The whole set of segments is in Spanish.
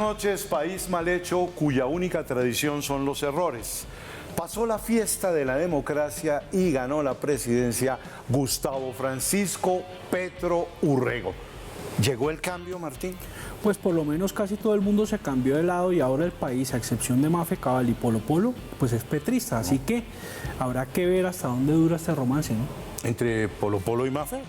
noches, país mal hecho cuya única tradición son los errores. Pasó la fiesta de la democracia y ganó la presidencia Gustavo Francisco Petro Urrego. ¿Llegó el cambio, Martín? Pues por lo menos casi todo el mundo se cambió de lado y ahora el país, a excepción de Mafe Cabal y Polo Polo, pues es petrista. Así que habrá que ver hasta dónde dura este romance, ¿no? ¿Entre Polo Polo y Mafe?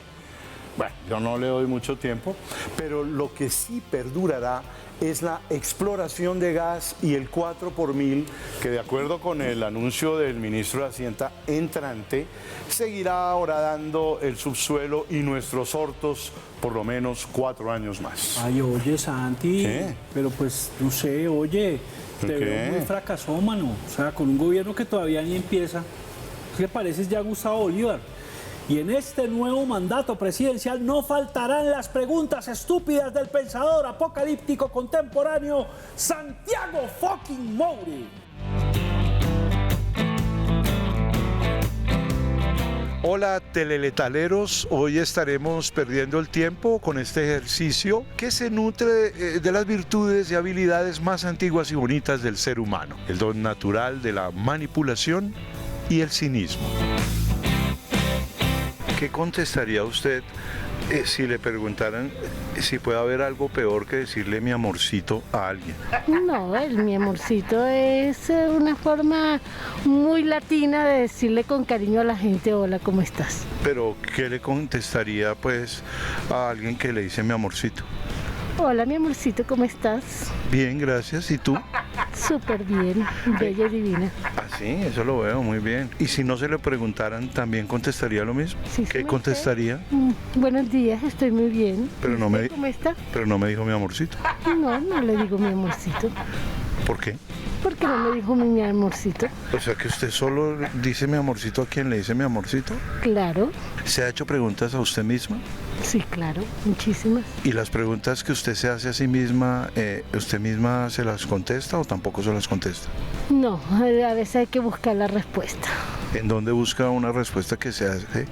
Bueno, yo no le doy mucho tiempo, pero lo que sí perdurará es la exploración de gas y el 4 por mil, que de acuerdo con el anuncio del ministro de Hacienda entrante, seguirá horadando el subsuelo y nuestros hortos por lo menos 4 años más. Ay, oye, Santi, ¿Qué? pero pues, no sé, oye, te ¿Qué? veo muy fracasómano, o sea, con un gobierno que todavía ni empieza. ¿Qué pareces ya Gustavo Bolívar? Y en este nuevo mandato presidencial no faltarán las preguntas estúpidas del pensador apocalíptico contemporáneo Santiago fucking Mouri. Hola teleletaleros, hoy estaremos perdiendo el tiempo con este ejercicio que se nutre de las virtudes y habilidades más antiguas y bonitas del ser humano, el don natural de la manipulación y el cinismo. ¿Qué contestaría usted si le preguntaran si puede haber algo peor que decirle mi amorcito a alguien? No, mi amorcito es una forma muy latina de decirle con cariño a la gente, hola, ¿cómo estás? Pero ¿qué le contestaría pues a alguien que le dice mi amorcito? Hola, mi amorcito, ¿cómo estás? Bien, gracias. ¿Y tú? Súper bien, bella y divina. Ah, sí, eso lo veo muy bien. ¿Y si no se le preguntaran, también contestaría lo mismo? Sí, ¿Qué sí, contestaría? Buenos días, estoy muy bien. Pero no me, ¿Cómo está? pero no me dijo mi amorcito. No, no le digo mi amorcito. ¿Por qué? ¿Por qué no me dijo mi amorcito? O sea que usted solo dice mi amorcito a quien le dice mi amorcito. Claro, ¿Se ha hecho preguntas a usted misma? sí, claro, muchísimas. ¿Y las preguntas que usted se hace a sí misma, usted misma se las contesta o tampoco se las contesta? No, a veces hay que buscar la respuesta. ¿En dónde busca una respuesta que se hace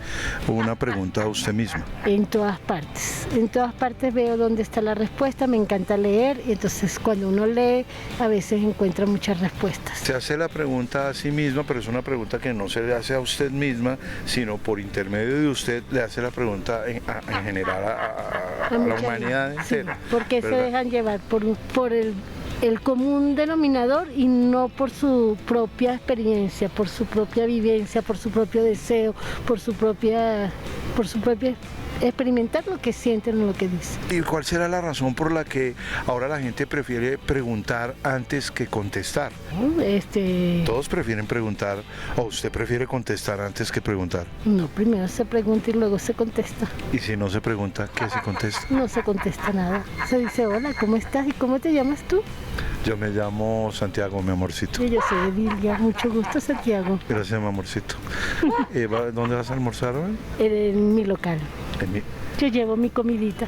una pregunta a usted misma? En todas partes. En todas partes veo dónde está la respuesta, me encanta leer, y entonces cuando uno lee a veces encuentra muchas respuestas. Se hace la pregunta a sí misma, pero es una pregunta que no se le hace a usted misma, sino por intermedio de usted le hace la pregunta en general a la mucha humanidad gente, sí, entera. porque se ¿verdad? dejan llevar por el común denominador y no por su propia experiencia, por su propia vivencia, por su propio deseo, por su propia experimentar lo que sienten o lo que dicen. ¿Y cuál será la razón por la que ahora la gente prefiere preguntar antes que contestar? ¿No? Todos prefieren preguntar, o usted prefiere contestar antes que preguntar. No, primero se pregunta y luego se contesta. Y si no se pregunta, ¿qué se contesta? No se contesta nada. Se dice, hola, ¿cómo estás? ¿Y cómo te llamas tú? Yo me llamo Santiago, mi amorcito. Y yo soy Edilia. Mucho gusto, Santiago. Gracias, mi amorcito. ¿Dónde vas a almorzar hoy? En mi local. En mi- Yo llevo mi comidita.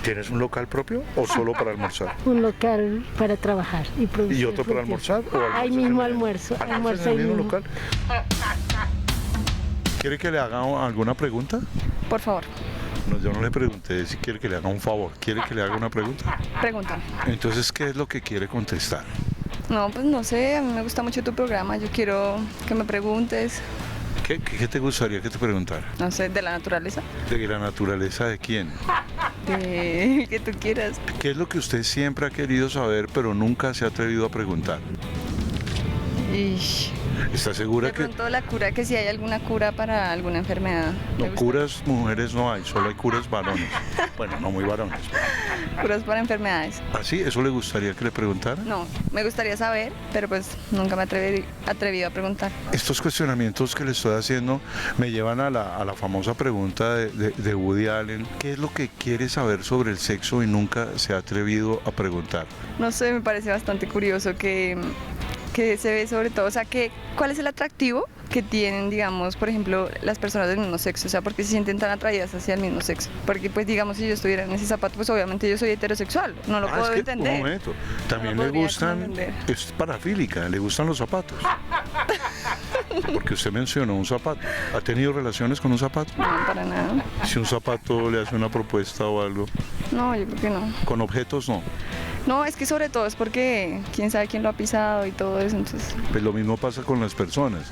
¿Tienes un local propio o solo para almorzar? Un local para trabajar y producir. ¿Y otro para almorzar? ¿O almuerzas Ahí en mismo el- almuerzo. ¿Almuerzas Almuerzo en ahí el mismo mismo. local? ¿Quiere que le haga alguna pregunta? Por favor, No, yo no le pregunté si quiere que le haga un favor. ¿Quiere que le haga una pregunta? pregúntame. Entonces, ¿qué es lo que quiere contestar? No, pues no sé, a mí me gusta mucho tu programa, yo quiero que me preguntes, ¿Qué te gustaría que te preguntara? no sé, de la naturaleza, ¿De la naturaleza de quién? de que tú quieras. ¿Qué es lo que usted siempre ha querido saber pero nunca se ha atrevido a preguntar? Y ¿Está segura de que pronto la cura, que si hay alguna cura para alguna enfermedad. Me no, gusta- curas mujeres no hay, solo hay curas varones? Bueno, no muy varones. Curas para enfermedades. ¿Así? ¿Eso le gustaría que le preguntara? No, me gustaría saber, pero pues nunca me he atrevido a preguntar. Estos cuestionamientos que le estoy haciendo me llevan a la famosa pregunta de Woody Allen. ¿Qué es lo que quiere saber sobre el sexo y nunca se ha atrevido a preguntar? No sé, me parece bastante curioso que se ve sobre todo, o sea, ¿cuál es el atractivo que tienen, digamos, por ejemplo, las personas del mismo sexo? O sea, ¿por qué se sienten tan atraídas hacia el mismo sexo? Porque, pues, digamos, si yo estuviera en ese zapato, pues obviamente yo soy heterosexual, no lo puedo es que, entender. un momento, también No le podría gustan, comprender. es parafílica, le gustan los zapatos. Porque usted mencionó un zapato. ¿Ha tenido relaciones con un zapato? No, para nada. Si un zapato le hace una propuesta o algo, No, yo creo que no. con objetos no. No, es que sobre todo es porque quién sabe quién lo ha pisado y todo eso, entonces... Pues lo mismo pasa con las personas.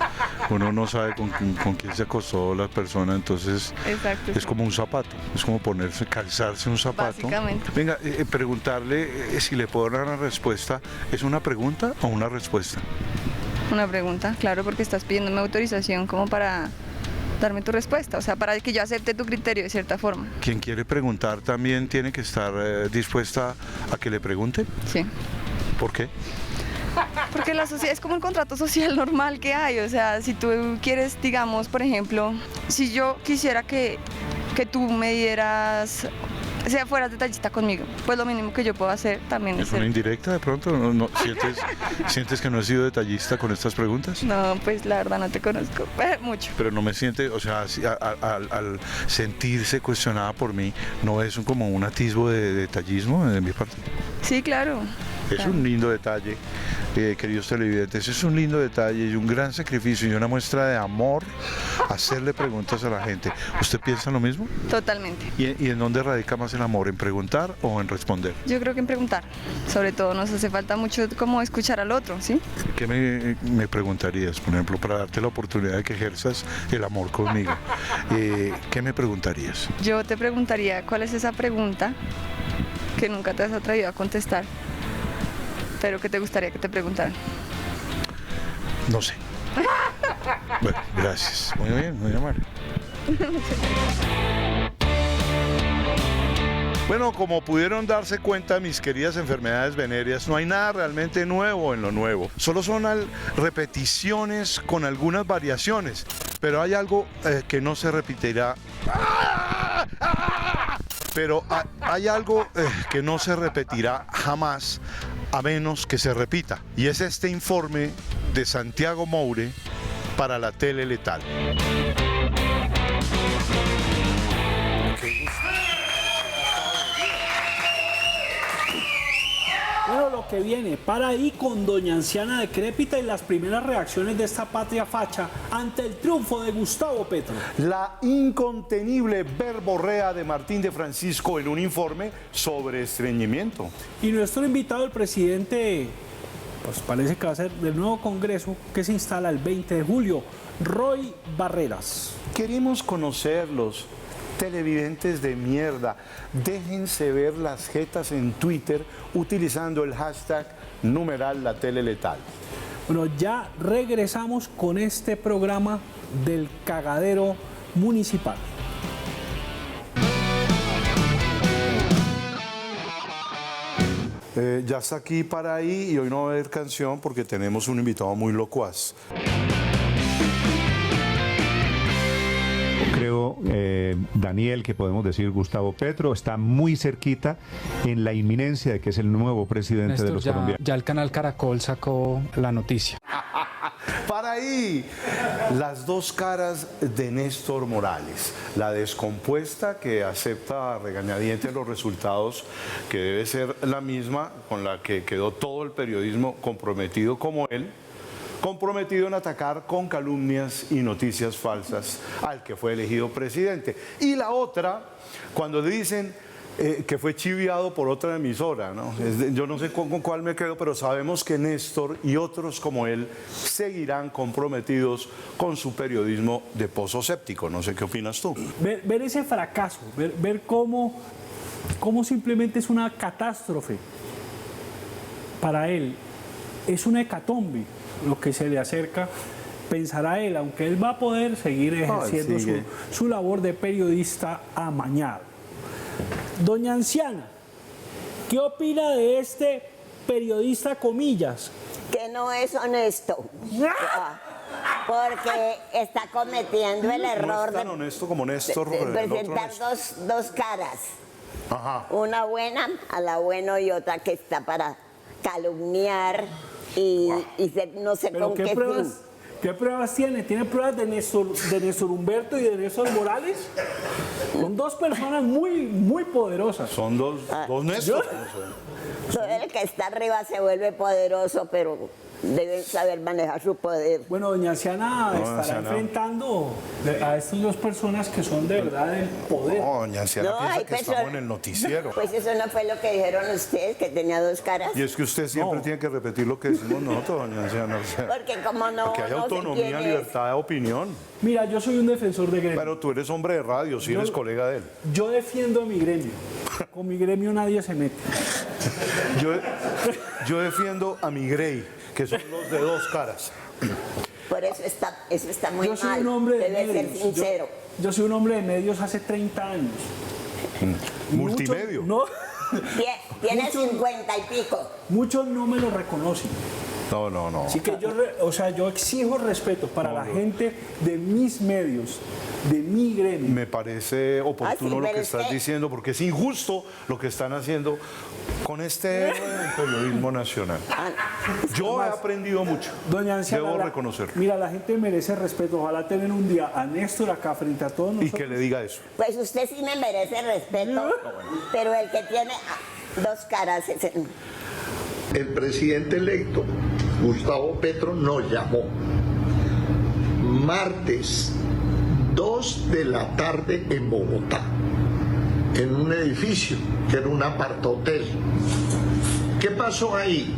Uno no sabe con quién se acostó la persona, entonces Exacto, es sí. como un zapato, es como calzarse un zapato. Básicamente. Venga, preguntarle si le puedo dar una respuesta, ¿es una pregunta o una respuesta? Una pregunta, claro, porque estás pidiéndome autorización como para darme tu respuesta, o sea, para que yo acepte tu criterio de cierta forma. Quien quiere preguntar también tiene que estar dispuesta a que le pregunte. Sí. ¿Por qué? Porque la sociedad es como un contrato social normal que hay, o sea, si tú quieres, digamos, por ejemplo, si yo quisiera que tú me dieras, o sea, fueras detallista conmigo, pues lo mínimo que yo puedo hacer también ¿Es es una ser... indirecta de pronto? ¿Sientes que no he sido detallista con estas preguntas? No, pues la verdad no te conozco mucho. Pero no me siente, o sea, al sentirse cuestionada por mí, ¿no es como un atisbo de detallismo de mi parte? Sí, claro. Es un lindo detalle, queridos televidentes, es un lindo detalle y un gran sacrificio y una muestra de amor hacerle preguntas a la gente. ¿Usted piensa lo mismo? Totalmente. ¿Y en dónde radica más el amor? ¿En preguntar o en responder? Yo creo que en preguntar, sobre todo nos hace falta mucho como escuchar al otro, ¿sí? ¿Qué me preguntarías, por ejemplo, para darte la oportunidad de que ejerzas el amor conmigo? ¿Qué me preguntarías? Yo te preguntaría, ¿cuál es esa pregunta que nunca te has atrevido a contestar, pero que te gustaría que te preguntaran? No sé. Bueno, gracias. Muy bien, muy amable. Bueno, como pudieron darse cuenta, mis queridas enfermedades venéreas, no hay nada realmente nuevo en lo nuevo. Solo son repeticiones con algunas variaciones, pero hay algo que no se repetirá. Pero hay algo que no se repetirá jamás, a menos que se repita. Y es este informe de Santiago Moure para la Tele Letal. Bueno, lo que viene para ahí con doña Anciana decrépita y las primeras reacciones de esta patria facha ante el triunfo de Gustavo Petro. La incontenible verborrea de Martín de Francisco en un informe sobre estreñimiento. Y nuestro invitado, el presidente, pues parece que va a ser del nuevo Congreso que se instala el 20 de julio, Roy Barreras. Queremos conocerlos, televidentes de mierda. Déjense ver las jetas en Twitter utilizando el hashtag #LaTeleLetal. Bueno, ya regresamos con este programa del cagadero municipal. Ya está aquí para ahí y hoy no va a haber canción porque tenemos un invitado muy locuaz. Creo, Daniel, que podemos decir Gustavo Petro, está muy cerquita en la inminencia de que es el nuevo presidente Néstor, de los colombianos. ya el canal Caracol sacó la noticia. Para ahí, las dos caras de Néstor Morales. La descompuesta que acepta a regañadientes los resultados, que debe ser la misma con la que quedó todo el periodismo comprometido como él, comprometido en atacar con calumnias y noticias falsas al que fue elegido presidente. Y la otra, cuando dicen que fue chiviado por otra emisora, ¿no? Yo no sé con cuál me quedo, pero sabemos que Néstor y otros como él seguirán comprometidos con su periodismo de pozo séptico. No sé qué opinas tú. Ver ese fracaso, ver cómo simplemente es una catástrofe para él, es una hecatombe lo que se le acerca, pensará él, aunque él va a poder seguir ejerciendo su labor de periodista amañado. Doña Anciana, ¿qué opina de este periodista, comillas? Que no es honesto. Porque está cometiendo el No error es tan honesto como Néstor. de el otro presentar Néstor. dos caras. Ajá. Una buena a la buena y otra que está para calumniar y no sé ¿Pero con qué qué fin. pruebas tiene? ¿Tiene pruebas de Néstor Humberto y de Néstor Morales? Son dos personas muy poderosas. Son dos Néstor. Todo el que está arriba se vuelve poderoso, pero deben saber manejar su poder. Bueno, doña Anciana estará Anciana. enfrentando a estas dos personas que son de verdad del poder. No, doña Anciana No, piensa hay que estamos en el noticiero. Pues eso no fue lo que dijeron ustedes, que tenía dos caras. Y es que usted siempre tiene que repetir lo que decimos nosotros, doña Anciana. O sea, Porque como no, que haya no sé autonomía, quién es. libertad de opinión. Mira, yo soy un defensor de gremio. Pero tú eres hombre de radio, si eres colega de él. Yo defiendo a mi gremio. Con mi gremio nadie se mete. Yo defiendo a mi Grey, que son los de dos caras. Por eso está muy Yo soy mal. un hombre de Debe ser medios. sincero. Yo soy un hombre de medios hace 30 años. Multimedio. Muchos, Tiene Mucho- 50 y pico. muchos no me lo reconocen. No. Así que yo exijo respeto para la gente de mis medios, de mi gremio. Me parece oportuno Ah, sí, lo que pero estás usted- diciendo, porque es injusto lo que están haciendo con este periodismo nacional. Yo he aprendido mucho. Doña Anciana, Debo reconocerlo. mira, la gente merece respeto. Ojalá tener un día a Néstor acá frente a todos Y nosotros. que le diga eso. Pues usted sí me merece respeto, pero el que tiene dos caras es el... El presidente electo, Gustavo Petro, nos llamó martes 2 de la tarde en Bogotá, en un edificio que era un apartahotel. ¿Qué pasó ahí?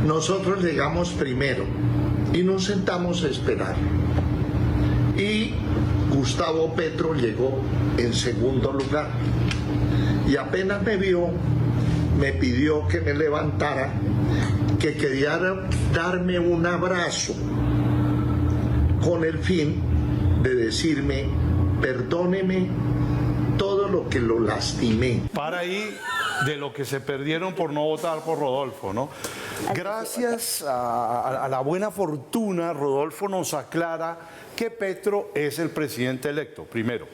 Nosotros llegamos primero y nos sentamos a esperar. Y Gustavo Petro llegó en segundo lugar. Y apenas me vio, me pidió que me levantara, que quería darme un abrazo con el fin de decirme, perdóneme todo lo que lo lastimé. Para ahí de lo que se perdieron por no votar por Rodolfo, ¿no? Gracias a la buena fortuna, Rodolfo nos aclara que Petro es el presidente electo, primero,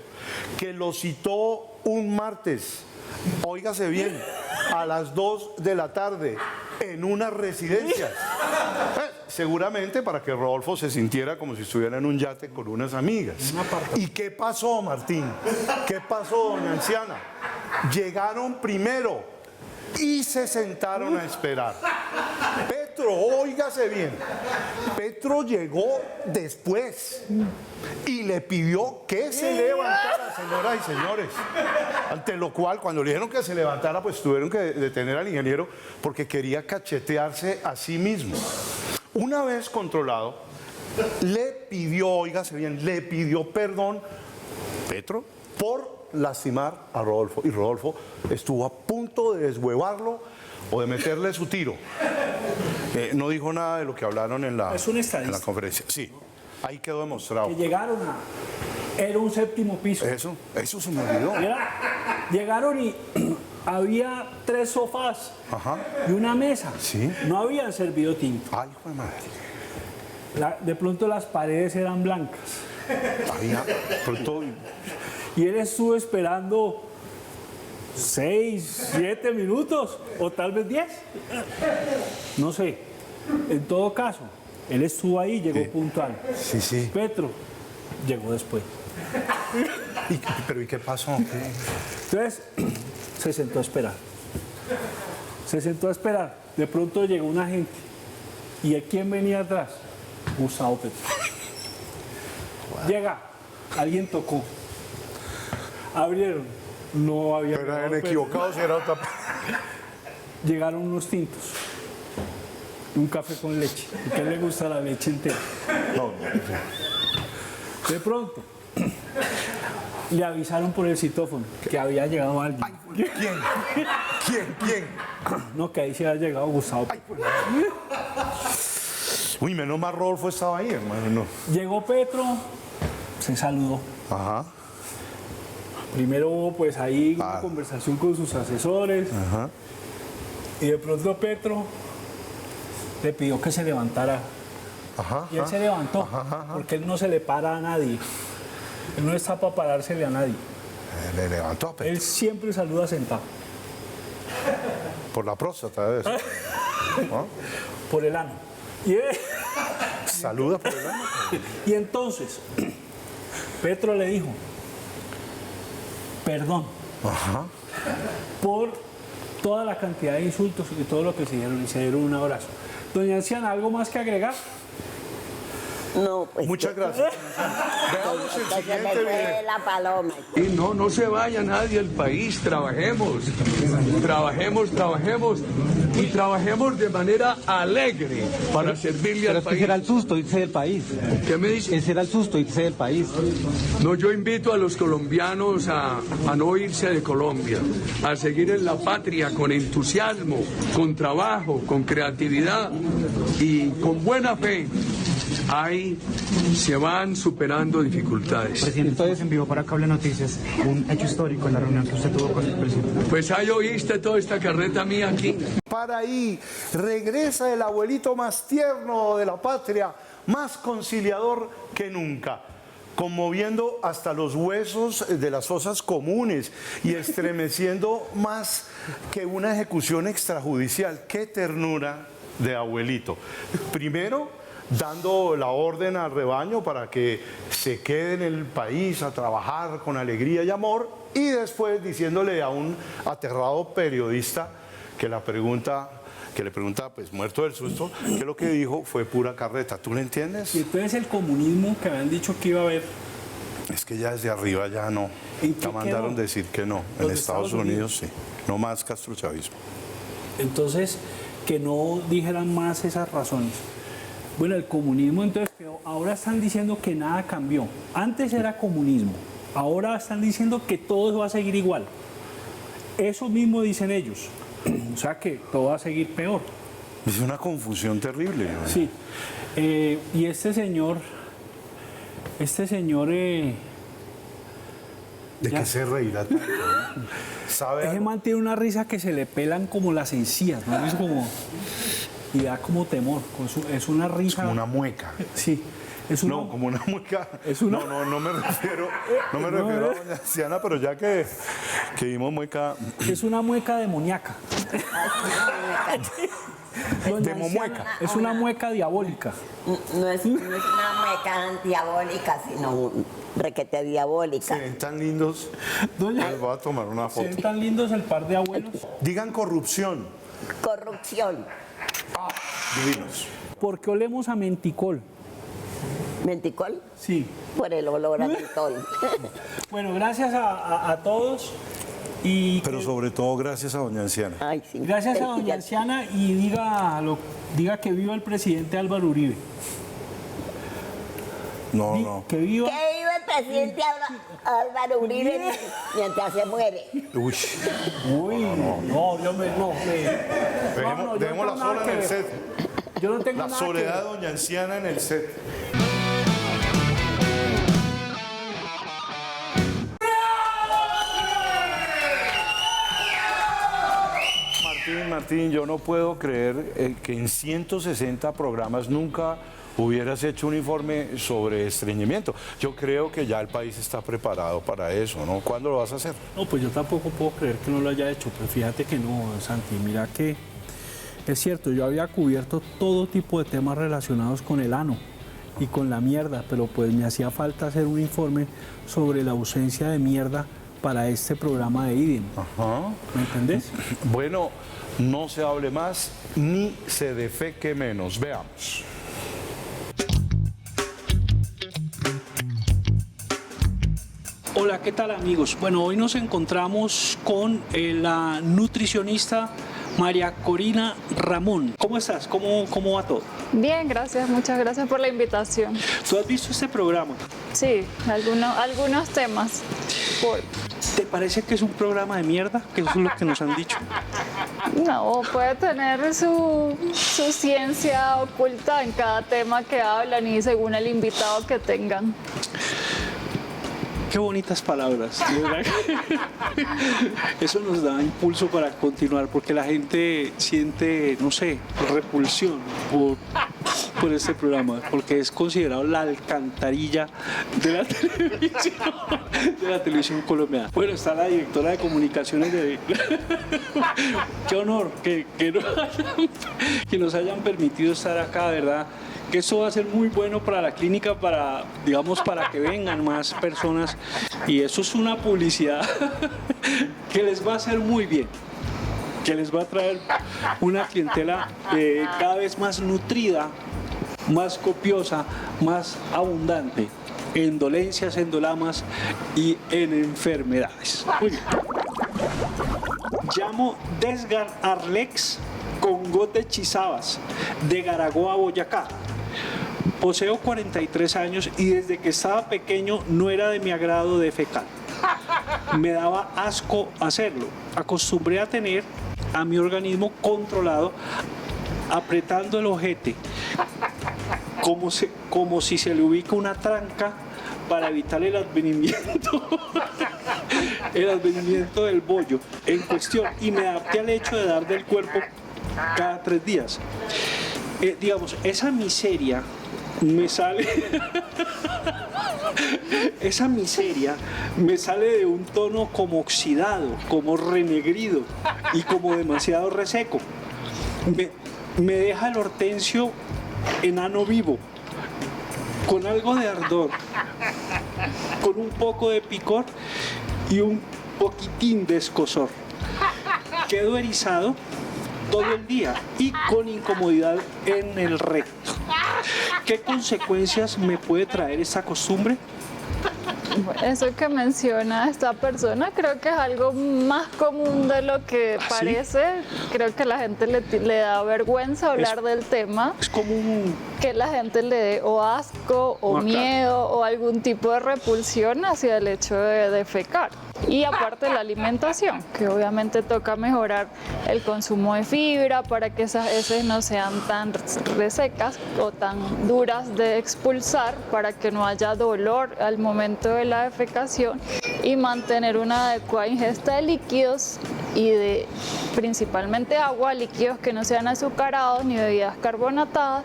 que lo citó un martes, óigase bien, a las 2 de la tarde, en una residencia. Seguramente para que Rodolfo se sintiera como si estuviera en un yate con unas amigas. ¿Y qué pasó, Martín? ¿Qué pasó, doña Anciana? Llegaron primero y se sentaron a esperar. Petro, óigase bien, Petro llegó después y le pidió que se levantara, señoras y señores. Ante lo cual, cuando le dijeron que se levantara, pues tuvieron que detener al ingeniero porque quería cachetearse a sí mismo. Una vez controlado, le pidió, óigase bien, le pidió perdón, Petro, por lastimar a Rodolfo. Y Rodolfo estuvo a punto de deshuevarlo o de meterle su tiro. No dijo nada de lo que hablaron en la, Es un en estadista. la conferencia. Sí, ahí quedó demostrado. Que llegaron era un séptimo piso. Eso se me olvidó. Llegaron y había 3 sofás Ajá. y una mesa. Sí. No habían servido tinto. Ay, hijo de madre. De pronto las paredes eran blancas. Había, pronto, Y él estuvo esperando 6, 7 minutos o tal vez 10. No sé. En todo caso, él estuvo ahí, llegó puntual. sí. Petro llegó después. Pero ¿y qué pasó? Entonces, se sentó a esperar. Se sentó a esperar. De pronto llegó un agente. ¿Y quién venía atrás? Gustavo Petro. Llega. Alguien tocó. Abrieron. No había. Pero eran Petro. equivocados y era otra. Llegaron unos tintos. Un café con leche. ¿A quién le gusta la leche entera? No. De pronto, le avisaron por el citófono que había llegado alguien. ¿Quién? No, que ahí se había llegado Gustavo Petro. Uy, menos mal Rodolfo estaba ahí, hermano. No. Llegó Petro, se saludó. Ajá. Primero hubo pues ahí una conversación con sus asesores. Ajá. Y de pronto Petro le pidió que se levantara. Ajá. Y él se levantó, porque él no se le para a nadie. Él no está para parársele a nadie. Le levantó a Petro. Él siempre saluda sentado. Por la próstata de eso. ¿No? Por el ano. Y, Saluda por el ano. y entonces, Petro le dijo, perdón por toda la cantidad de insultos y todo lo que se dieron, y se dieron un abrazo. Doña Anciana, ¿algo más que agregar? No, pues. Muchas gracias. Veamos el Que se me siguiente fue video. la paloma. Y no se vaya nadie del país, trabajemos y trabajemos de manera alegre para servirle al país. Será el susto irse del país. ¿Qué me dice? Será el susto irse del país. No, yo invito a los colombianos a no irse de Colombia, a seguir en la patria con entusiasmo, con trabajo, con creatividad y con buena fe. Ahí se van superando dificultades. Presidente, entonces envió para Cable Noticias un hecho histórico en la reunión que usted tuvo con el presidente. Pues ahí oíste toda esta carreta mía aquí. Para ahí regresa el abuelito más tierno de la patria, más conciliador que nunca, conmoviendo hasta los huesos de las fosas comunes y estremeciendo más que una ejecución extrajudicial. ¡Qué ternura de abuelito! Primero, dando la orden al rebaño para que se quede en el país a trabajar con alegría y amor, y después diciéndole a un aterrado periodista que le pregunta, pues muerto del susto, que lo que dijo fue pura carreta. ¿Tú le entiendes? Y entonces el comunismo que habían dicho que iba a haber. Es que ya desde arriba ya no. Ya mandaron decir que no. En Estados Unidos sí. No más castrochavismo. Entonces, que no dijeran más esas razones. Bueno, el comunismo entonces, ahora están diciendo que nada cambió. Antes era comunismo, ahora están diciendo que todo va a seguir igual. Eso mismo dicen ellos. O sea que todo va a seguir peor. Es una confusión terrible, ¿no? Sí. Y este señor... ¿De qué se reirá tanto? ¿Sabe? Ese man tiene una risa que se le pelan como las encías, ¿no? Es como... Y da como temor. Es una risa... Es como una mueca. Sí. No, como una mueca. No me refiero a doña Anciana, pero ya que vimos mueca... Es una mueca demoníaca. Demomueca. Es una mueca diabólica. No es una mueca diabólica, sino requete diabólica. Se ven tan lindos. Les voy a tomar una foto. Se ven tan lindos el par de abuelos. Digan corrupción. Corrupción. Divinos. ¿Por qué olemos a menticol? ¿Menticol? Sí. Por el olor a mentol. Bueno, gracias a todos. Pero sobre todo gracias a doña Anciana. Ay, sí. Gracias a doña Anciana y diga que viva el presidente Álvaro Uribe. No. Que viva. Que viva el presidente Álvaro Uribe mientras se muere. Uy. Dejemos la sola en el set. Yo no tengo la nada soledad de doña Anciana en el set. Martín, yo no puedo creer que en 160 programas nunca hubieras hecho un informe sobre estreñimiento. Yo creo que ya el país está preparado para eso, ¿no? ¿Cuándo lo vas a hacer? No, pues yo tampoco puedo creer que no lo haya hecho, pero fíjate que no, Santi, mira que es cierto, yo había cubierto todo tipo de temas relacionados con el ano y con la mierda, pero pues me hacía falta hacer un informe sobre la ausencia de mierda para este programa de IDEM. Ajá. ¿Me entendés? Bueno, no se hable más ni se defeque menos. Veamos. Hola, ¿qué tal amigos? Bueno, hoy nos encontramos con la nutricionista María Corina Ramón. ¿Cómo estás? ¿Cómo va todo? Bien, gracias. Muchas gracias por la invitación. ¿Tú has visto este programa? Sí, algunos temas. ¿Te parece que es un programa de mierda? Que eso es lo que nos han dicho. No, puede tener su ciencia oculta en cada tema que hablan y según el invitado que tengan. Qué bonitas palabras, de verdad. Eso nos da impulso para continuar, porque la gente siente, no sé, repulsión por este programa, porque es considerado la alcantarilla de la televisión colombiana. Bueno, está la directora de comunicaciones de... Qué honor que nos hayan permitido estar acá, ¿verdad? Que esto va a ser muy bueno para la clínica, para que vengan más personas, y eso es una publicidad que les va a hacer muy bien. que les va a traer una clientela cada vez más nutrida, más copiosa, más abundante en dolencias, en dolamas y en enfermedades. Muy bien. Llamo Desgar Arlex Congote Chizabas, de Garagoa, Boyacá. Poseo 43 años y desde que estaba pequeño no era de mi agrado defecar. Me daba asco hacerlo. Acostumbré a tener a mi organismo controlado, apretando el ojete, como si se le ubica una tranca para evitar el advenimiento del bollo en cuestión, y me adapté al hecho de dar del cuerpo cada 3 días. Digamos, esa miseria me sale de un tono como oxidado, como renegrido y como demasiado reseco. Me deja el hortensio enano vivo, con algo de ardor, con un poco de picor y un poquitín de escozor. Quedo erizado todo el día y con incomodidad en el recto. ¿Qué consecuencias me puede traer esta costumbre? Eso que menciona esta persona creo que es algo más común de lo que parece. Creo que la gente le da vergüenza hablar del tema. Es común que la gente le dé o asco o miedo o algún tipo de repulsión hacia el hecho de defecar. Y aparte la alimentación, que obviamente toca mejorar el consumo de fibra para que esas heces no sean tan resecas o tan duras de expulsar, para que no haya dolor al momento de la defecación, y mantener una adecuada ingesta de líquidos y de principalmente agua, líquidos que no sean azucarados ni bebidas carbonatadas,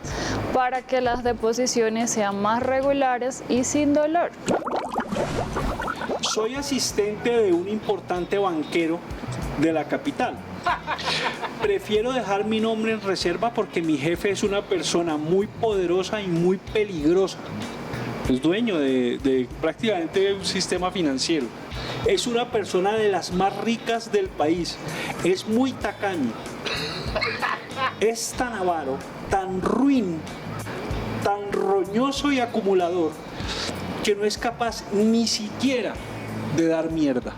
para que las deposiciones sean más regulares y sin dolor. Soy asistente de un importante banquero de la capital. Prefiero dejar mi nombre en reserva porque mi jefe es una persona muy poderosa y muy peligrosa. Es dueño de prácticamente un sistema financiero. Es una persona de las más ricas del país. Es muy tacaño. Es tan avaro, tan ruin, tan roñoso y acumulador, que no es capaz ni siquiera de dar mierda.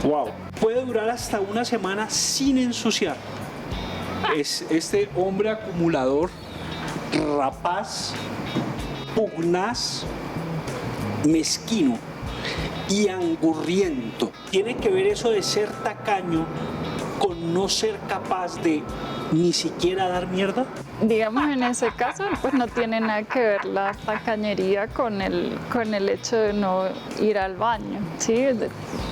Wow. Puede durar hasta una semana sin ensuciar. Es este hombre acumulador, rapaz, pugnaz, mezquino y angurriento. ¿Tiene que ver eso de ser tacaño con no ser capaz de ni siquiera dar mierda? Digamos, en ese caso, pues no tiene nada que ver la tacañería con el hecho de no ir al baño, ¿sí?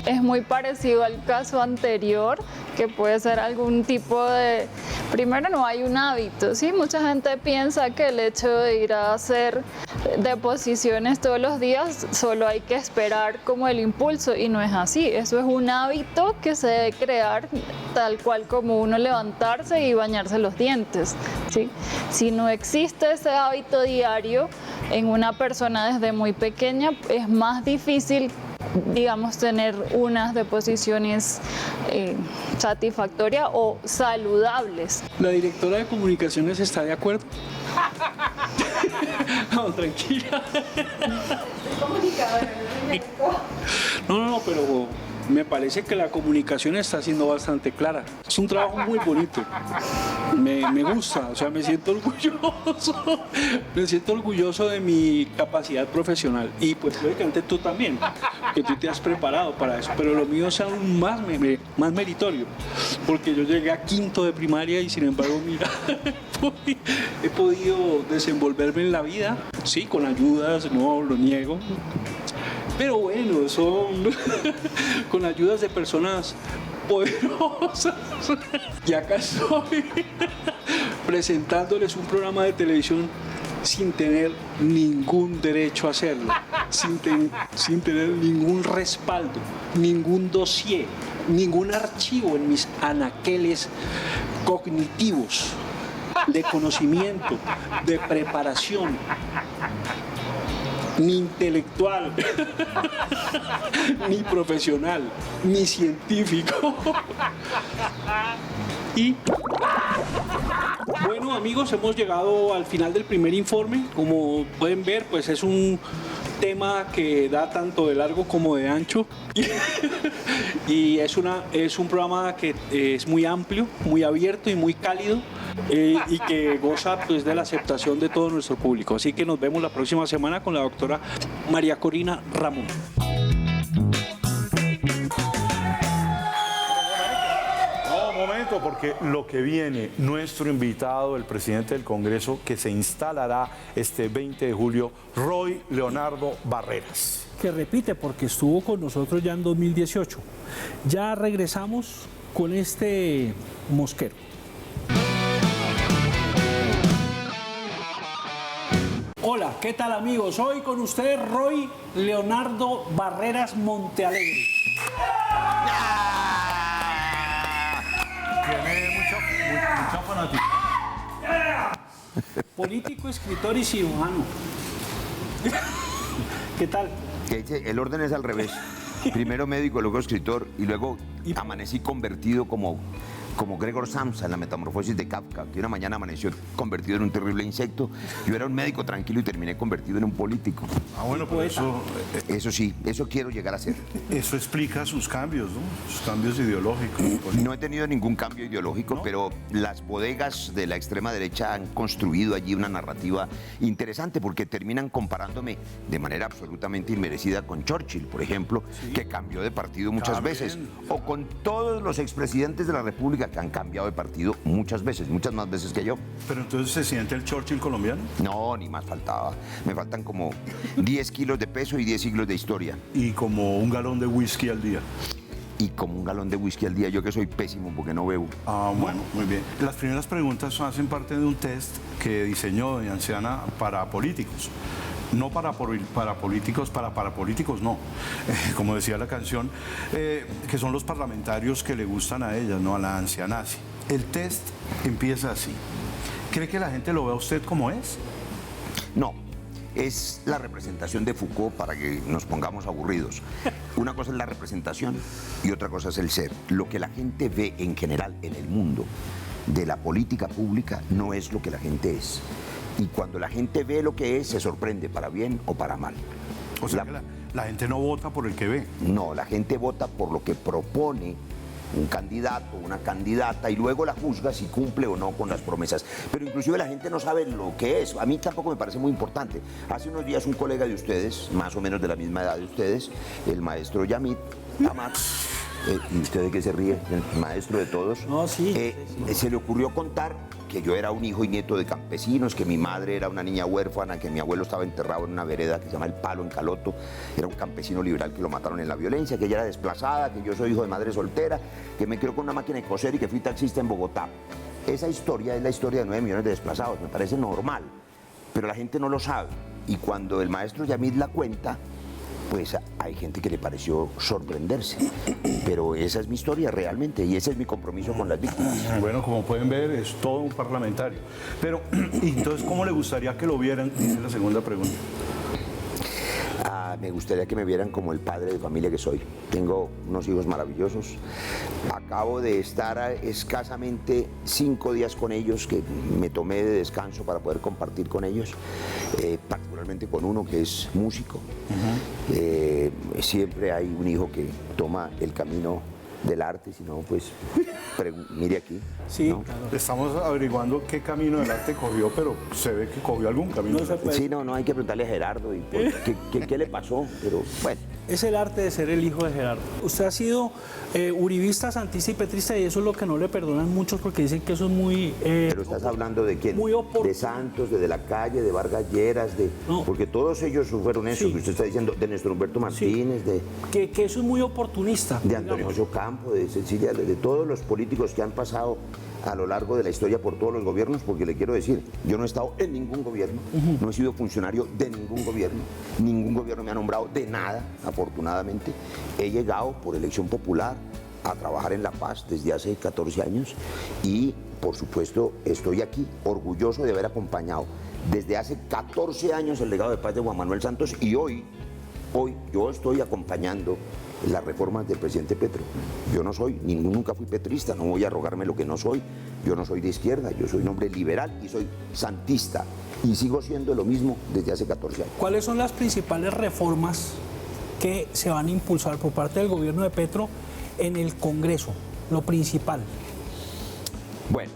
Es muy parecido al caso anterior, que puede ser algún tipo de... Primero, no hay un hábito, ¿sí? Mucha gente piensa que el hecho de ir a hacer deposiciones todos los días, solo hay que esperar como el impulso, y no es así. Eso es un hábito que se debe crear tal cual como uno levantarse y bañarse los dientes, ¿sí? Si no existe ese hábito diario en una persona desde muy pequeña, es más difícil, digamos, tener unas deposiciones satisfactorias o saludables. ¿La directora de comunicaciones está de acuerdo? No, tranquila. No, pero me parece que la comunicación está siendo bastante clara. Es un trabajo muy bonito. Me gusta, o sea, me siento orgulloso de mi capacidad profesional. Y pues lógicamente tú también, que tú te has preparado para eso. Pero lo mío es aún más meritorio, porque yo llegué a 5º de primaria y sin embargo, mira, he podido desenvolverme en la vida, sí, con ayudas, no lo niego. Pero bueno, son con ayudas de personas poderosas. Y acá estoy presentándoles un programa de televisión sin tener ningún derecho a hacerlo, sin tener ningún respaldo, ningún dossier, ningún archivo en mis anaqueles cognitivos, de conocimiento, de preparación. ni intelectual, ni profesional, ni científico. Y bueno, amigos, hemos llegado al final del primer informe. Como pueden ver, pues es un tema que da tanto de largo como de ancho. Y es un programa que es muy amplio, muy abierto y muy cálido, y que goza pues de la aceptación de todo nuestro público. Así que nos vemos la próxima semana con la doctora María Corina Ramón. Porque lo que viene, nuestro invitado, el presidente del Congreso, que se instalará este 20 de julio, Roy Leonardo Barreras. Que repite porque estuvo con nosotros ya en 2018. Ya regresamos con este mosquero. Hola, ¿qué tal amigos? Hoy con ustedes Roy Leonardo Barreras Montealegre. Tiene mucha fanática. Político, escritor y cirujano. ¿Qué tal? El orden es al revés. Primero médico, luego escritor y luego amanecí convertido como Gregor Samsa en la Metamorfosis de Kafka, que una mañana amaneció convertido en un terrible insecto. Yo era un médico tranquilo y terminé convertido en un político. Ah, bueno, pues eso sí, eso quiero llegar a ser. Eso explica sus cambios, ¿no? Sus cambios ideológicos. No he tenido ningún cambio ideológico, ¿no? Pero las bodegas de la extrema derecha han construido allí una narrativa interesante porque terminan comparándome de manera absolutamente inmerecida con Churchill, por ejemplo, que cambió de partido muchas veces, o con todos los expresidentes de la República que han cambiado de partido muchas veces, muchas más veces que yo. ¿Pero entonces se siente el Churchill colombiano? No, ni más faltaba. Me faltan como 10 kilos de peso y 10 siglos de historia. Y como un galón de whisky al día. Y como un galón de whisky al día, yo que soy pésimo porque no bebo. Ah, bueno, muy bien. Las primeras preguntas hacen parte de un test que diseñó doña Anciana para políticos. No para políticos, para políticos no, como decía la canción, que son los parlamentarios que le gustan a ella, no a la ancianazi. El test empieza así. ¿Cree que la gente lo ve a usted como es? No, es la representación de Foucault para que nos pongamos aburridos. Una cosa es la representación y otra cosa es el ser. Lo que la gente ve en general en el mundo de la política pública no es lo que la gente es. Y cuando la gente ve lo que es, se sorprende, para bien o para mal. O sea, que la gente no vota por el que ve. No, la gente vota por lo que propone un candidato, una candidata, y luego la juzga si cumple o no con las promesas. Pero inclusive la gente no sabe lo que es. A mí tampoco me parece muy importante. Hace unos días un colega de ustedes, más o menos de la misma edad de ustedes, el maestro Yamit Amat, ¿y usted de qué se ríe? El maestro de todos. No, sí. Se le ocurrió contar que yo era un hijo y nieto de campesinos, que mi madre era una niña huérfana, que mi abuelo estaba enterrado en una vereda que se llama El Palo, en Caloto, era un campesino liberal que lo mataron en la violencia, que ella era desplazada, que yo soy hijo de madre soltera, que me crió con una máquina de coser y que fui taxista en Bogotá. Esa historia es la historia de 9 millones de desplazados, me parece normal, pero la gente no lo sabe. Y cuando el maestro Yamid la cuenta, pues hay gente que le pareció sorprenderse. Pero esa es mi historia realmente y ese es mi compromiso con las víctimas. Bueno, como pueden ver, es todo un parlamentario. Pero, entonces, ¿cómo le gustaría que lo vieran? Dice la segunda pregunta. Me gustaría que me vieran como el padre de familia que soy. Tengo unos hijos maravillosos. Acabo de estar escasamente 5 días con ellos, que me tomé de descanso para poder compartir con ellos, particularmente con uno que es músico. Siempre hay un hijo que toma el camino del arte, si no, pues mire aquí. Sí, ¿no? claro. Estamos averiguando qué camino del arte cogió, pero se ve que cogió algún camino. Sí, no hay que preguntarle a Gerardo y qué le pasó, pero bueno. Es el arte de ser el hijo de Gerardo. Usted ha sido uribista, santista y petrista y eso es lo que no le perdonan muchos porque dicen que eso es muy... Pero estás hablando de quién, de Santos, de la Calle, de Vargas Lleras, no. Porque todos ellos fueron eso, sí, que usted está diciendo, de Néstor Humberto Martínez, sí, que eso es muy oportunista. De Antonio José Ocampo, de Cecilia, de todos los políticos que han pasado a lo largo de la historia por todos los gobiernos, porque le quiero decir, yo no he estado en ningún gobierno, no he sido funcionario de ningún gobierno me ha nombrado de nada, afortunadamente. He llegado por elección popular a trabajar en la paz desde hace 14 años y, por supuesto, estoy aquí orgulloso de haber acompañado desde hace 14 años el legado de paz de Juan Manuel Santos y hoy yo estoy acompañando las reformas del presidente Petro. Yo no soy, nunca fui petrista, no voy a arrogarme lo que no soy. Yo no soy de izquierda, yo soy un hombre liberal y soy santista y sigo siendo lo mismo desde hace 14 años. ¿Cuáles son las principales reformas que se van a impulsar por parte del gobierno de Petro en el Congreso? Lo principal. Bueno,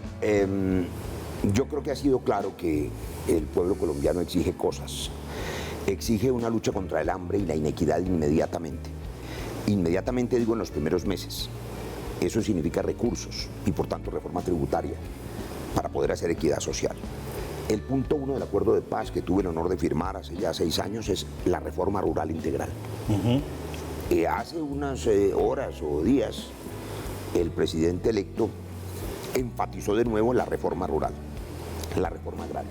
yo creo que ha sido claro que el pueblo colombiano exige cosas. Exige una lucha contra el hambre y la inequidad inmediatamente. Inmediatamente digo en los primeros meses. Eso significa recursos y por tanto reforma tributaria para poder hacer equidad social. El punto 1 del acuerdo de paz que tuve el honor de firmar hace ya 6 años es la reforma rural integral. Hace unas horas o días el presidente electo enfatizó de nuevo la reforma rural, la reforma agraria.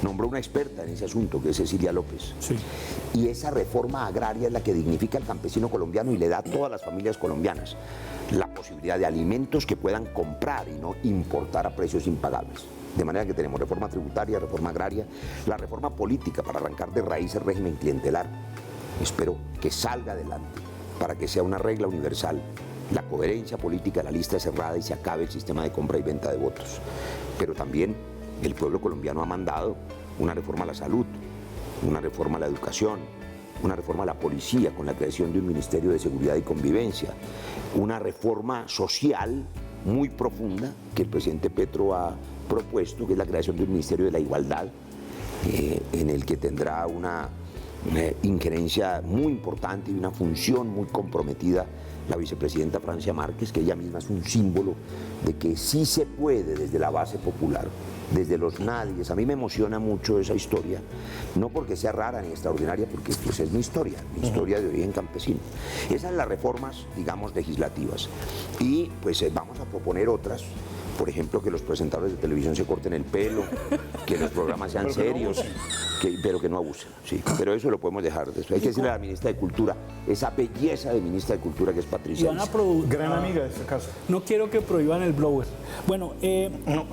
Nombró una experta en ese asunto, que es Cecilia López. Sí. Y esa reforma agraria es la que dignifica al campesino colombiano y le da a todas las familias colombianas la posibilidad de alimentos que puedan comprar y no importar a precios impagables. De manera que tenemos reforma tributaria, reforma agraria, la reforma política para arrancar de raíz el régimen clientelar. Espero que salga adelante para que sea una regla universal la coherencia política, la lista cerrada y se acabe el sistema de compra y venta de votos. Pero también el pueblo colombiano ha mandado una reforma a la salud, una reforma a la educación, una reforma a la policía con la creación de un Ministerio de Seguridad y Convivencia, una reforma social muy profunda que el presidente Petro ha propuesto, que es la creación de un Ministerio de la Igualdad, en el que tendrá una injerencia muy importante y una función muy comprometida la vicepresidenta Francia Márquez, que ella misma es un símbolo de que sí se puede desde la base popular, desde los nadies. A mí me emociona mucho esa historia, no porque sea rara ni extraordinaria, porque pues, es mi historia de origen campesino. Esas son las reformas, digamos, legislativas. Y pues vamos a proponer otras. Por ejemplo, que los presentadores de televisión se corten el pelo, que los programas sean serios, pero que no abusen. Sí, pero eso lo podemos dejar después. Hay que decirle a la ministra de Cultura, esa belleza de ministra de Cultura que es Patricia. Gran amiga de este caso. No quiero que prohíban el blower. Bueno,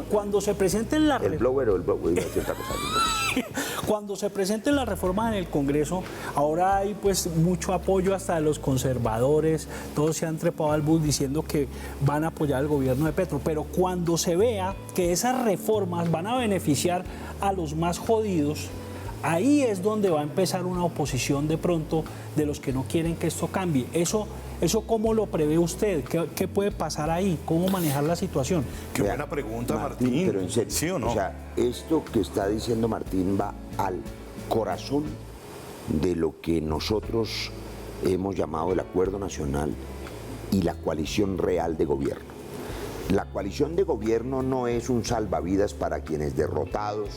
cuando se presenten las el blower o el blower, iba a decir otra cosa. Cuando se presenten las reformas en el Congreso, ahora hay pues mucho apoyo hasta de los conservadores, todos se han trepado al bus diciendo que van a apoyar al gobierno de Petro, pero cuando se vea que esas reformas van a beneficiar a los más jodidos, ahí es donde va a empezar una oposición de pronto de los que no quieren que esto cambie. ¿Eso cómo lo prevé usted? ¿Qué puede pasar ahí? ¿Cómo manejar la situación? Qué buena pregunta, Martín. Pero en serio, ¿sí o no? O sea, esto que está diciendo Martín va al corazón de lo que nosotros hemos llamado el Acuerdo Nacional y la coalición real de gobierno. La coalición de gobierno no es un salvavidas para quienes derrotados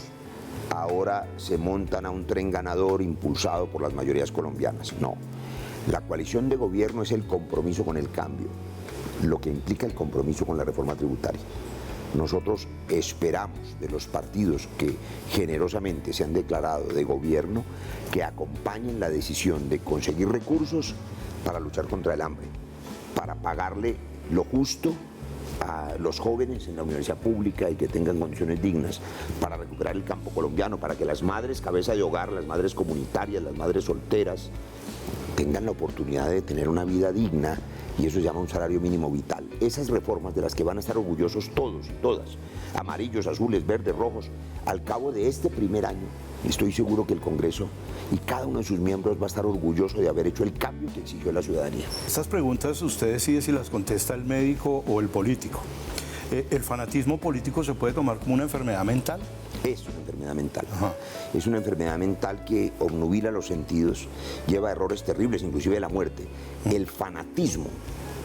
ahora se montan a un tren ganador impulsado por las mayorías colombianas. No. La coalición de gobierno es el compromiso con el cambio, lo que implica el compromiso con la reforma tributaria. Nosotros esperamos de los partidos que generosamente se han declarado de gobierno que acompañen la decisión de conseguir recursos para luchar contra el hambre, para pagarle lo justo a los jóvenes en la universidad pública y que tengan condiciones dignas, para recuperar el campo colombiano, para que las madres cabeza de hogar, las madres comunitarias, las madres solteras, tengan la oportunidad de tener una vida digna, y eso se llama un salario mínimo vital. Esas reformas de las que van a estar orgullosos todos y todas, amarillos, azules, verdes, rojos, al cabo de este primer año, estoy seguro que el Congreso y cada uno de sus miembros va a estar orgulloso de haber hecho el cambio que exigió la ciudadanía. Estas preguntas usted decide si las contesta el médico o el político. ¿El fanatismo político se puede tomar como una enfermedad mental? Es una enfermedad mental. Es una enfermedad mental que obnubila los sentidos, lleva a errores terribles, inclusive a la muerte. El fanatismo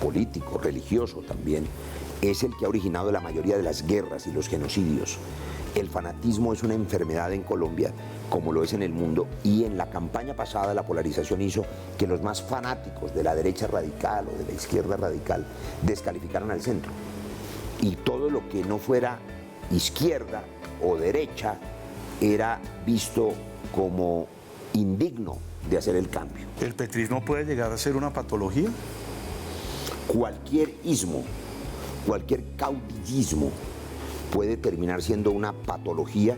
político, religioso también, es el que ha originado la mayoría de las guerras y los genocidios. El fanatismo es una enfermedad en Colombia, como lo es en el mundo, y en la campaña pasada la polarización hizo que los más fanáticos de la derecha radical o de la izquierda radical descalificaran al centro. Y todo lo que no fuera izquierda o derecha era visto como indigno de hacer el cambio. ¿El petrismo puede llegar a ser una patología? cualquier ismo, cualquier caudillismo puede terminar siendo una patología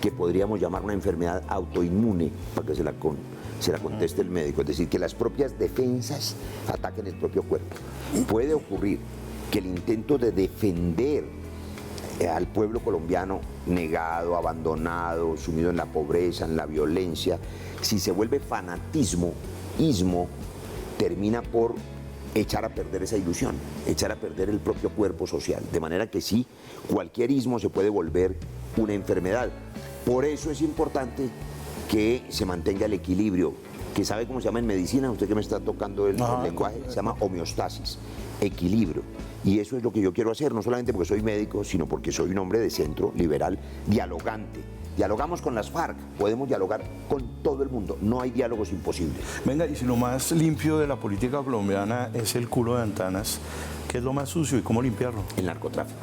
que podríamos llamar una enfermedad autoinmune, para que se la conteste el médico, es decir, que las propias defensas ataquen el propio cuerpo. Puede ocurrir que el intento de defender al pueblo colombiano negado, abandonado, sumido en la pobreza, en la violencia, si se vuelve fanatismo, ismo, termina por echar a perder esa ilusión, echar a perder el propio cuerpo social. De manera que sí, cualquier ismo se puede volver una enfermedad. Por eso es importante que se mantenga el equilibrio, que sabe cómo se llama en medicina, usted que me está tocando el lenguaje, se llama homeostasis, equilibrio. Y eso es lo que yo quiero hacer, no solamente porque soy médico, sino porque soy un hombre de centro, liberal, dialogante. Dialogamos con las FARC, podemos dialogar con todo el mundo, no hay diálogos imposibles. Venga, y si lo más limpio de la política colombiana es el culo de Antanas, ¿qué es lo más sucio y cómo limpiarlo? El narcotráfico.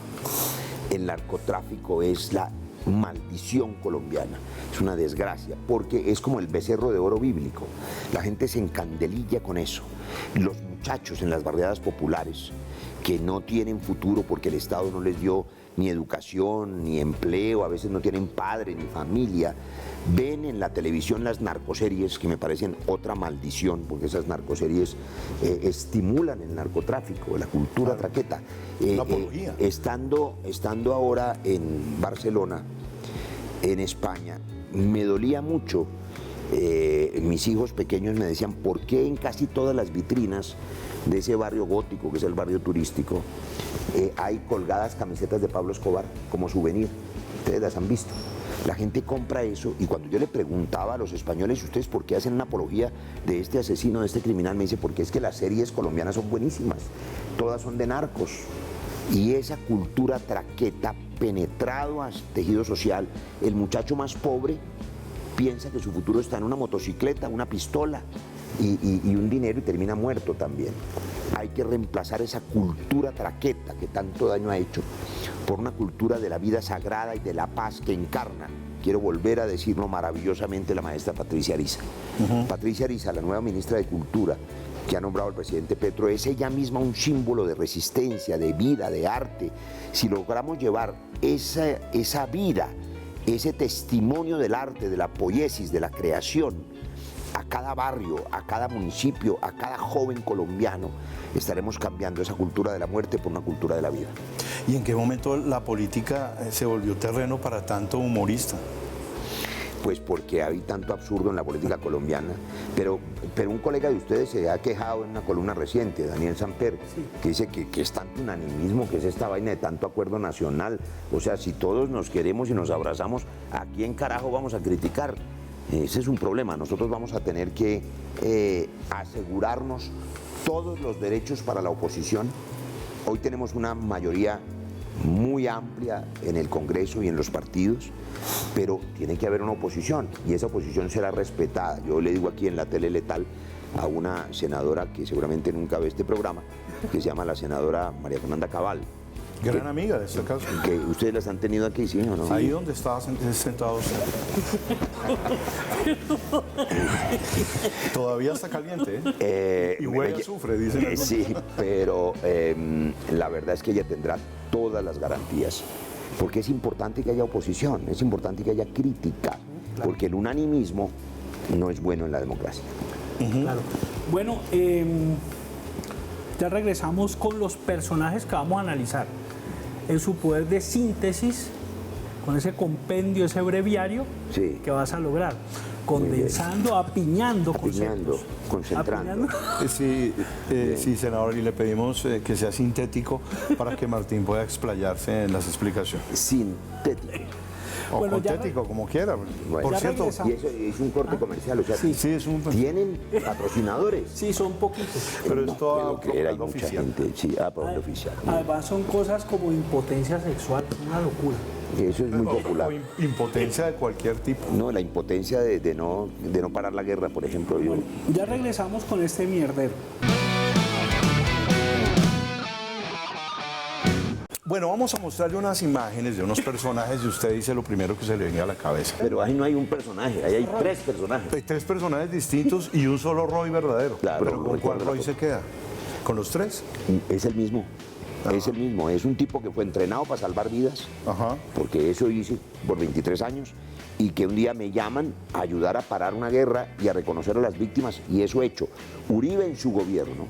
El narcotráfico es la maldición colombiana, es una desgracia, porque es como el becerro de oro bíblico. La gente se encandelilla con eso. Los muchachos en las barriadas populares que no tienen futuro porque el Estado no les dio ni educación, ni empleo, a veces no tienen padre ni familia, ven en la televisión las narcoseries, que me parecen otra maldición, porque esas narcoseries estimulan el narcotráfico, la cultura traqueta. Estando ahora en Barcelona, en España, me dolía mucho. Mis hijos pequeños me decían, ¿por qué en casi todas las vitrinas de ese barrio gótico, que es el barrio turístico, hay colgadas camisetas de Pablo Escobar como souvenir? Ustedes las han visto. La gente compra eso, y cuando yo le preguntaba a los españoles, ¿ustedes por qué hacen una apología de este asesino, de este criminal? Me dice, porque es que las series colombianas son buenísimas, todas son de narcos. Y esa cultura traqueta penetrado al tejido social, el muchacho más pobre piensa que su futuro está en una motocicleta, una pistola y un dinero, y termina muerto también. Hay que reemplazar esa cultura traqueta que tanto daño ha hecho por una cultura de la vida sagrada y de la paz que encarna. Quiero volver a decirlo maravillosamente la maestra Patricia Ariza. Patricia Ariza, la nueva ministra de Cultura que ha nombrado el presidente Petro, es ella misma un símbolo de resistencia, de vida, de arte. Si logramos llevar esa vida, ese testimonio del arte, de la poiesis, de la creación, a cada barrio, a cada municipio, a cada joven colombiano, estaremos cambiando esa cultura de la muerte por una cultura de la vida. ¿Y en qué momento la política se volvió terreno para tanto humorista? Pues porque hay tanto absurdo en la política colombiana, pero un colega de ustedes se ha quejado en una columna reciente, Daniel Samper, que dice que es tanto unanimismo, que es esta vaina de tanto acuerdo nacional. O sea, si todos nos queremos y nos abrazamos, ¿a quién carajo vamos a criticar? Ese es un problema. Nosotros vamos a tener que asegurarnos todos los derechos para la oposición. Hoy tenemos una mayoría muy amplia en el Congreso y en los partidos, pero tiene que haber una oposición, y esa oposición será respetada. Yo le digo aquí en la tele letal a una senadora que seguramente nunca ve este programa, que se llama la senadora María Fernanda Cabal. Gran amiga de este caso. Que ustedes las han tenido aquí, ¿sí o no? Ahí donde estaba sentado usted. Todavía está caliente, ¿eh? Y huele a azufre, dicen. Sí, pero la verdad es que ella tendrá todas las garantías, porque es importante que haya oposición, es importante que haya crítica, porque el unanimismo no es bueno en la democracia. Claro. Bueno, ya regresamos con los personajes que vamos a analizar en su poder de síntesis, con ese compendio, ese breviario que vas a lograr, condensando, apiñando, concentrando. Sí, senador, y le pedimos que sea sintético para que Martín pueda explayarse en las explicaciones. Sintético. O bueno, contético, como quiera. Bueno, por cierto, y eso es un corte comercial, o sea, ¿tienen patrocinadores? Sí, son poquitos. Pero esto hay mucha gente, oficial. Además son cosas como impotencia sexual, una locura. Eso es muy popular. O impotencia de cualquier tipo. No, la impotencia de no parar la guerra, por ejemplo. Bueno, ya regresamos con este mierdero. Bueno, vamos a mostrarle unas imágenes de unos personajes y usted dice lo primero que se le venga a la cabeza. Pero ahí no hay un personaje, ahí hay tres personajes. Hay tres personajes distintos y un solo Roy verdadero. Claro, pero ¿con cuál Roy se queda? ¿Con los tres? Es el mismo. Es el mismo, es un tipo que fue entrenado para salvar vidas, porque eso hice por 23 años, y que un día me llaman a ayudar a parar una guerra y a reconocer a las víctimas, y eso he hecho. Uribe en su gobierno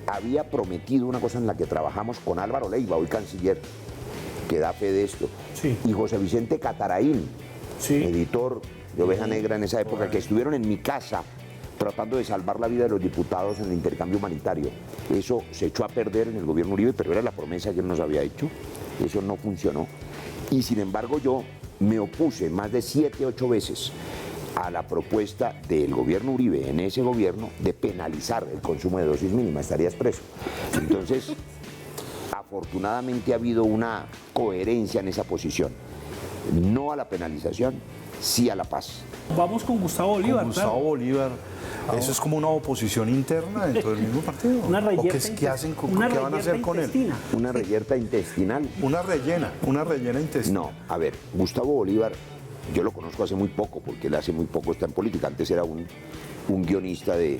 había prometido una cosa en la que trabajamos con Álvaro Leiva, hoy canciller, que da fe de esto, y José Vicente Cataraín, editor de Oveja Negra en esa época, que estuvieron en mi casa tratando de salvar la vida de los diputados en el intercambio humanitario. Eso se echó a perder en el gobierno Uribe, pero era la promesa que él nos había hecho. Eso no funcionó. Y sin embargo yo me opuse más de 7, 8 veces a la propuesta del gobierno Uribe, en ese gobierno, de penalizar el consumo de dosis mínima. Estarías preso. Entonces, afortunadamente ha habido una coherencia en esa posición. No a la penalización, sí a la paz. Vamos con Gustavo Bolívar. Con Gustavo Bolívar. ¿Eso es como una oposición interna dentro del mismo partido? Una reyerta ¿Qué hacen? ¿Qué van a hacer con él? Una reyerta intestinal. Una rellena intestinal. No, a ver, Gustavo Bolívar, yo lo conozco hace muy poco, porque él hace muy poco está en política. Antes era un guionista de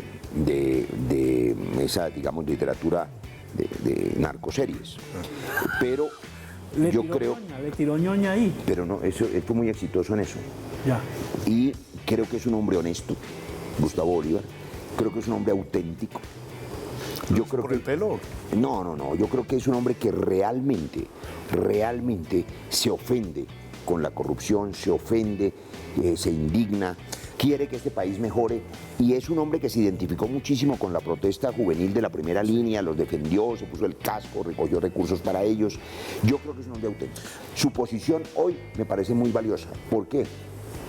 esa, digamos, literatura de narcoseries. Pero yo creo... Le tiró ñoña ahí. Pero no, él fue muy exitoso en eso. Ya. Y creo que es un hombre honesto, Gustavo Bolívar. Creo que es un hombre auténtico. Yo creo ¿Por el pelo? No. Yo creo que es un hombre que realmente se ofende con la corrupción, se ofende, se indigna, quiere que este país mejore, y es un hombre que se identificó muchísimo con la protesta juvenil de la primera línea, los defendió, se puso el casco, recogió recursos para ellos. Yo creo que es un hombre auténtico. Su posición hoy me parece muy valiosa. ¿Por qué?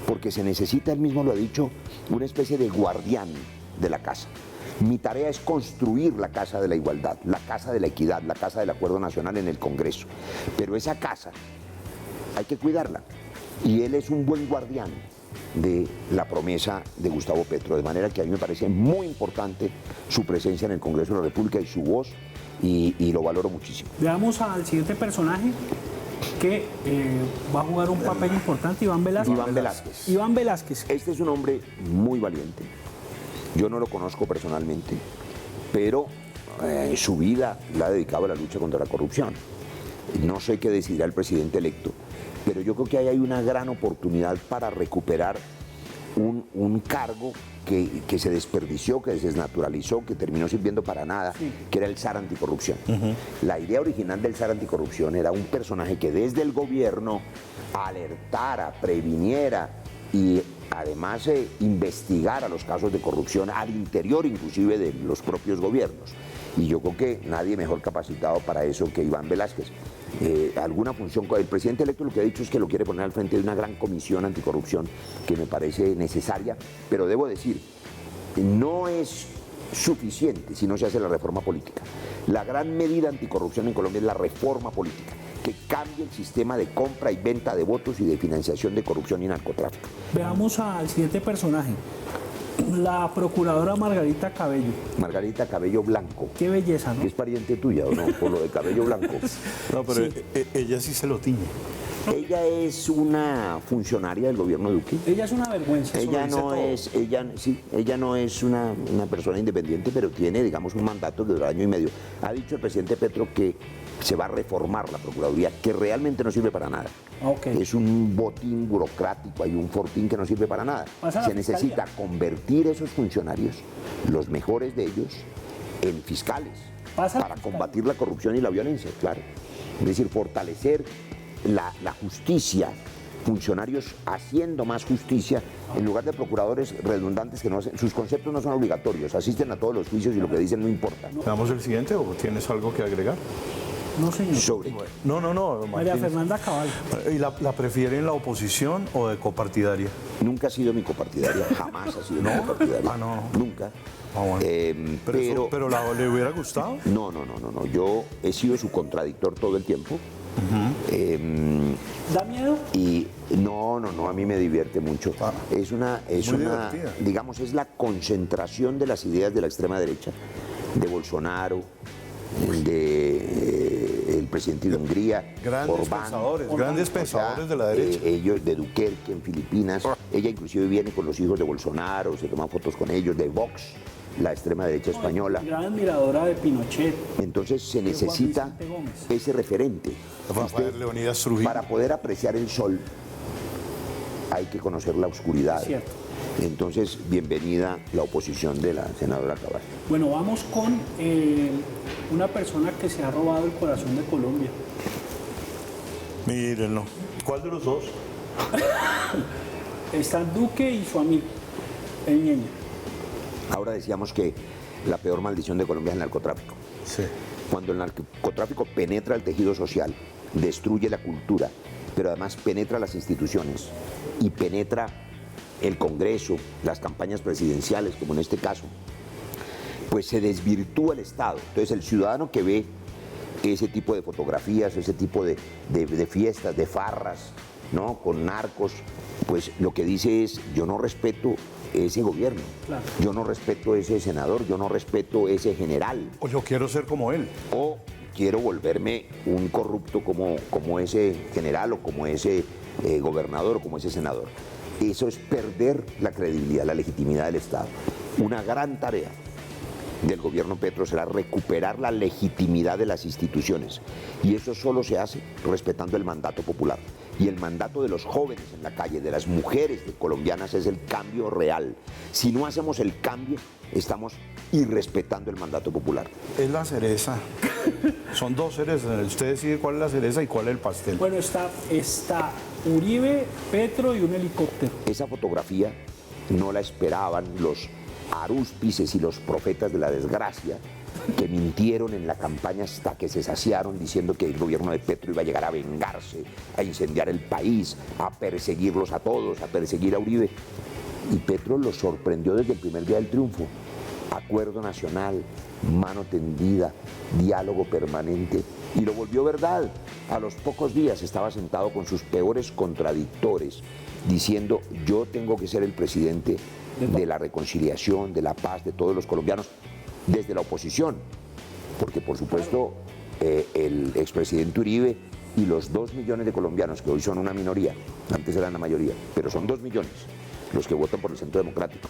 Porque se necesita, él mismo lo ha dicho, una especie de guardián de la casa. Mi tarea es construir la casa de la igualdad, la casa de la equidad, la casa del acuerdo nacional en el Congreso. Pero esa casa hay que cuidarla. Y él es un buen guardián de la promesa de Gustavo Petro. De manera que a mí me parece muy importante su presencia en el Congreso de la República y su voz, y lo valoro muchísimo. Veamos al siguiente personaje que va a jugar un papel importante, Iván Velázquez. Iván Velázquez. Este es un hombre muy valiente. Yo no lo conozco personalmente, pero su vida la ha dedicado a la lucha contra la corrupción. No sé qué decidirá el presidente electo, pero yo creo que ahí hay una gran oportunidad para recuperar un cargo que se desperdició, que se desnaturalizó, que terminó sirviendo para nada, que era el zar anticorrupción. La idea original del zar anticorrupción era un personaje que desde el gobierno alertara, previniera y además investigara los casos de corrupción al interior inclusive de los propios gobiernos. Y yo creo que nadie mejor capacitado para eso que Iván Velázquez. Alguna función, el presidente electo lo que ha dicho es que lo quiere poner al frente de una gran comisión anticorrupción que me parece necesaria, pero debo decir, no es suficiente si no se hace la reforma política. La gran medida anticorrupción en Colombia es la reforma política, que cambie el sistema de compra y venta de votos y de financiación de corrupción y narcotráfico. Veamos al siguiente personaje. La procuradora Margarita Cabello. Margarita Cabello Blanco. Qué belleza, ¿no? ¿Es pariente tuya o no? Por lo de Cabello Blanco. No, pero sí. Ella sí se lo tiñe. Ella es una funcionaria del gobierno Duque. Ella es una vergüenza. Ella no es una persona independiente, pero tiene, digamos, un mandato que dura año y medio. Ha dicho el presidente Petro que se va a reformar la Procuraduría, que realmente no sirve para nada. Okay. Es un botín burocrático, hay un fortín que no sirve para nada. Se necesita convertir esos funcionarios, los mejores de ellos, en fiscales, para combatir la corrupción y la violencia, claro. Es decir, fortalecer la justicia, funcionarios haciendo más justicia en lugar de procuradores redundantes que no hacen, sus conceptos no son obligatorios, asisten a todos los juicios y lo que dicen no importa. ¿Damos el siguiente o tienes algo que agregar? No, señor. Sobre. No. María Fernanda Cabal. ¿Y la prefiere en la oposición o de copartidaria? Nunca ha sido mi copartidaria, jamás ha sido mi copartidaria. No. Nunca. Bueno. ¿Pero ¿le hubiera gustado? No. Yo he sido su contradictor todo el tiempo. ¿Da miedo? Y no, a mí me divierte mucho. Es una digamos, es la concentración de las ideas de la extrema derecha, de Bolsonaro, el presidente de Hungría, grandes pensadores de la derecha. Ellos de Duterte en Filipinas. Ella inclusive viene con los hijos de Bolsonaro, se toma fotos con ellos, de Vox. la extrema derecha española. Gran admiradora de Pinochet. Entonces se necesita ese referente. Rafael Leonidas Trujillo. Para poder apreciar el sol hay que conocer la oscuridad. Es cierto. Entonces, bienvenida la oposición de la senadora Cabal. Bueno, vamos con una persona que se ha robado el corazón de Colombia. Mírenlo. ¿Cuál de los dos? Están Duque y su amigo, el Ñeñe. Ahora decíamos que la peor maldición de Colombia es el narcotráfico. Sí. Cuando el narcotráfico penetra el tejido social, destruye la cultura, pero además penetra las instituciones y penetra el Congreso, las campañas presidenciales, como en este caso, pues se desvirtúa el Estado. Entonces el ciudadano que ve ese tipo de fotografías, ese tipo de fiestas, de farras, ¿no?, con narcos, pues lo que dice es: yo no respeto ese gobierno, claro, yo no respeto ese senador, yo no respeto ese general. O yo quiero ser como él. O quiero volverme un corrupto como ese general o como ese gobernador o como ese senador. Eso es perder la credibilidad, la legitimidad del Estado. Una gran tarea del gobierno Petro será recuperar la legitimidad de las instituciones, y eso solo se hace respetando el mandato popular, y el mandato de los jóvenes en la calle, de las mujeres colombianas, es el cambio real. Si no hacemos el cambio, estamos irrespetando el mandato popular. Es la cereza. Son dos cerezas. Usted decide cuál es la cereza y cuál es el pastel. Bueno, está Uribe, Petro y un helicóptero. Esa fotografía no la esperaban los arúspices y los profetas de la desgracia, que mintieron en la campaña hasta que se saciaron diciendo que el gobierno de Petro iba a llegar a vengarse, a incendiar el país, a perseguirlos a todos, a perseguir a Uribe. Y Petro los sorprendió desde el primer día del triunfo. Acuerdo nacional, mano tendida, diálogo permanente, y lo volvió verdad. A los pocos días estaba sentado con sus peores contradictores, diciendo: yo tengo que ser el presidente de la reconciliación, de la paz de todos los colombianos, desde la oposición, porque por supuesto el expresidente Uribe y los 2 millones de colombianos, que hoy son una minoría, antes eran la mayoría, pero son 2 millones los que votan por el Centro Democrático,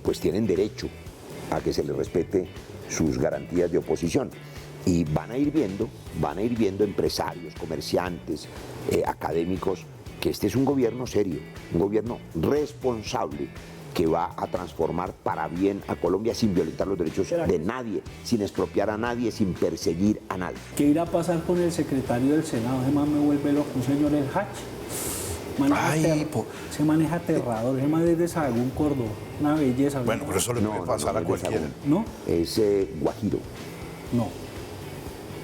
pues tienen derecho a que se les respete sus garantías de oposición. Y van a ir viendo empresarios, comerciantes, académicos, que este es un gobierno serio, un gobierno responsable, que va a transformar para bien a Colombia sin violentar los derechos de nadie, sin expropiar a nadie, sin perseguir a nadie. ¿Qué irá a pasar con el secretario del Senado? Ese man me vuelve loco, un señor El Hach. Se maneja aterrador, ese man es de Sahagún, Córdoba, una belleza. Bueno, pero eso le puede pasar a cualquiera. ¿No? Es guajiro.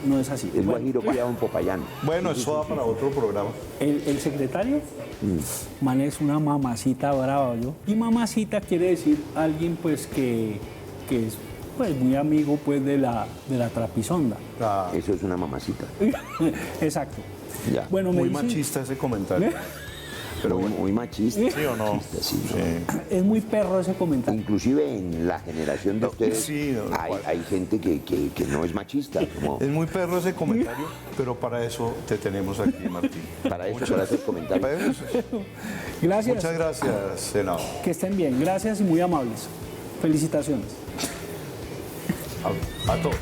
No es así. Es guajiro criado en Popayán. Bueno, eso da para otro programa. El secretario, man, es una mamacita brava, ¿yo? Y mamacita quiere decir alguien pues que es pues muy amigo pues de la trapisonda. Eso es una mamacita. Exacto. Ya. Bueno, muy machista ese comentario. Pero muy machista. ¿Sí o no? Sí. Es muy perro ese comentario. Inclusive en la generación de ustedes hay gente que no es machista. Es muy perro ese comentario, pero para eso te tenemos aquí, Martín. Para esos comentarios. Gracias. Muchas gracias, senador. Que estén bien. Gracias y muy amables. Felicitaciones. A todos.